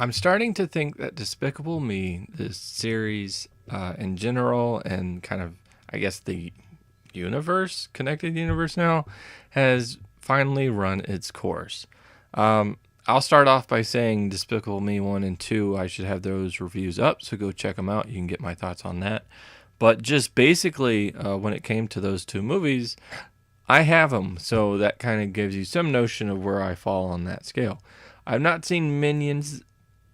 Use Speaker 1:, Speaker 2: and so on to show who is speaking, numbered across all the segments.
Speaker 1: I'm starting to think that Despicable Me, this series in general, and kind of, I guess, the universe, connected universe now, has finally run its course. Um, I'll start off by saying Despicable Me 1 and 2, I should have those reviews up, so go check them out. You can get my thoughts on that. But just basically, when it came to those two movies, I have them, so that kind of gives you some notion of where I fall on that scale. I've not seen Minions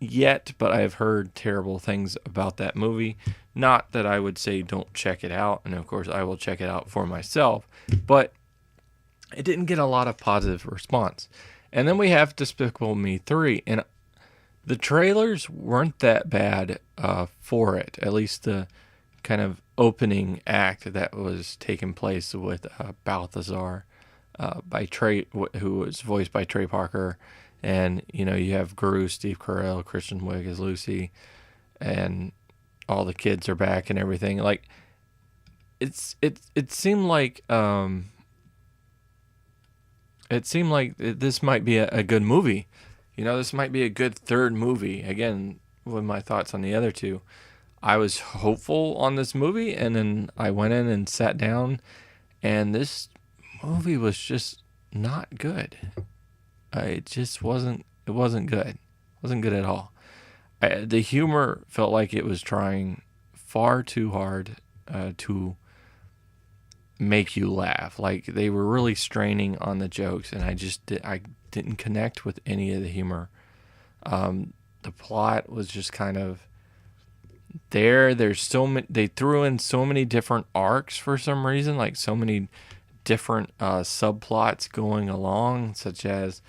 Speaker 1: yet, but I've heard terrible things about that movie. Not that I would say don't check it out, and of course I will check it out for myself, but it didn't get a lot of positive response. And then we have Despicable Me 3, and the trailers weren't that bad for it, at least the kind of opening act that was taking place with Balthazar by Trey, who was voiced by Trey Parker, and you have Gru, Steve Carell, Kristen Wiig as Lucy, and all the kids are back and everything. Like it seemed like this might be a good movie. This might be a good third movie. Again, with my thoughts on the other two, I was hopeful on this movie, and then I went in and sat down, and this movie was just not good. It just wasn't. It wasn't good. It wasn't good at all. The humor felt like it was trying far too hard to make you laugh. Like they were really straining on the jokes, and I didn't connect with any of the humor. The plot was just kind of there. There's so many. They threw in so many different arcs for some reason, like so many different subplots going along, such as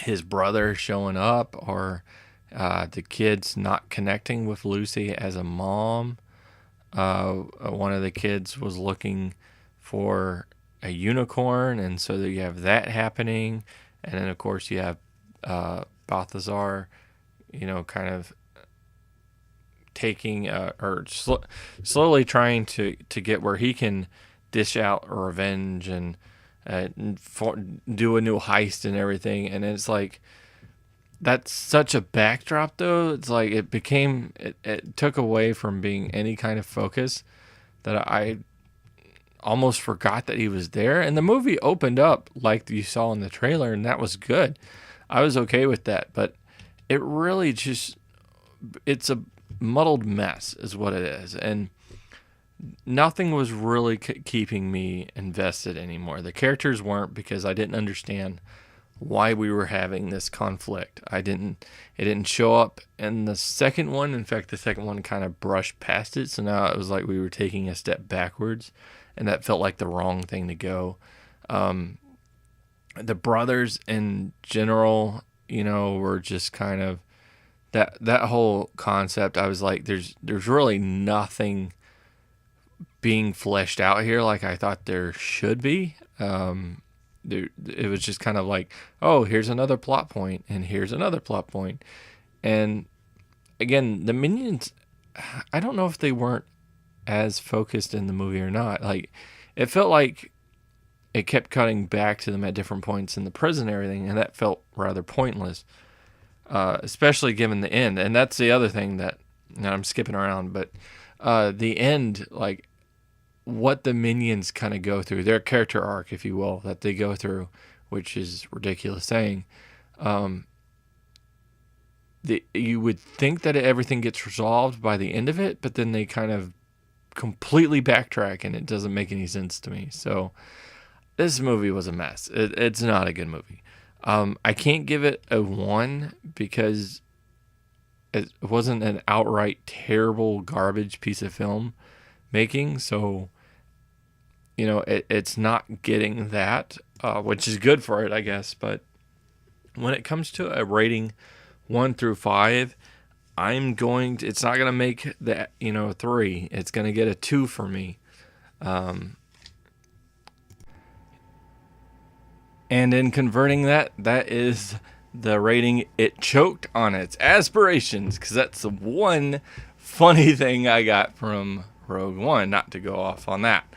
Speaker 1: his brother showing up, or the kids not connecting with Lucy as a mom. One of the kids was looking for a unicorn, and so you have that happening. And then, of course, you have Balthazar, kind of taking slowly trying to get where he can dish out revenge and do a new heist and everything. And it's like, that's such a backdrop, though. It's like it took away from being any kind of focus, that I almost forgot that he was there. And the movie opened up like you saw in the trailer, and that was good. I was okay with that, but it really it's a muddled mess is what it is. And nothing was really keeping me invested anymore. The characters weren't, because I didn't understand why we were having this conflict. It didn't show up in the second one. In fact, the second one kind of brushed past it. So now it was like we were taking a step backwards, and that felt like the wrong thing to go. The brothers in general, were just kind of that whole concept. I was like, there's really nothing being fleshed out here like I thought there should be. It was just kind of like, oh, here's another plot point, and here's another plot point. And again, the Minions, I don't know if they weren't as focused in the movie or not. Like, it felt like it kept cutting back to them at different points in the prison and everything, and that felt rather pointless, especially given the end. And that's the other thing that, I'm skipping around, but the end, like, what the Minions kind of go through, their character arc, if you will, that they go through, which is ridiculous saying. You would think that everything gets resolved by the end of it, but then they kind of completely backtrack, and it doesn't make any sense to me. So this movie was a mess. It's not a good movie. I can't give it a 1 because it wasn't an outright terrible garbage piece of film making. So it's not getting that, which is good for it, I guess. But when it comes to a rating 1 through 5, it's not going to make that, 3. It's going to get a 2 for me. And in converting that is the rating it choked on its aspirations, because that's the one funny thing I got from Rogue One, not to go off on that.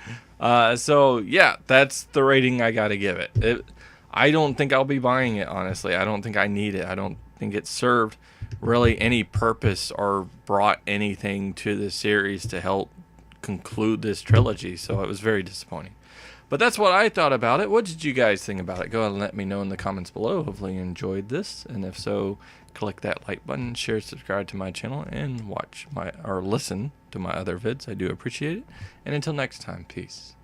Speaker 1: So yeah, that's the rating I got to give it. I don't think I'll be buying it, honestly. I don't think I need it. I don't think it served really any purpose or brought anything to the series to help conclude this trilogy. So it was very disappointing. But that's what I thought about it. What did you guys think about it? Go ahead and let me know in the comments below. Hopefully you enjoyed this, and if so, click that like button, share, subscribe to my channel, and watch or listen to my other vids. I do appreciate it. And until next time, peace.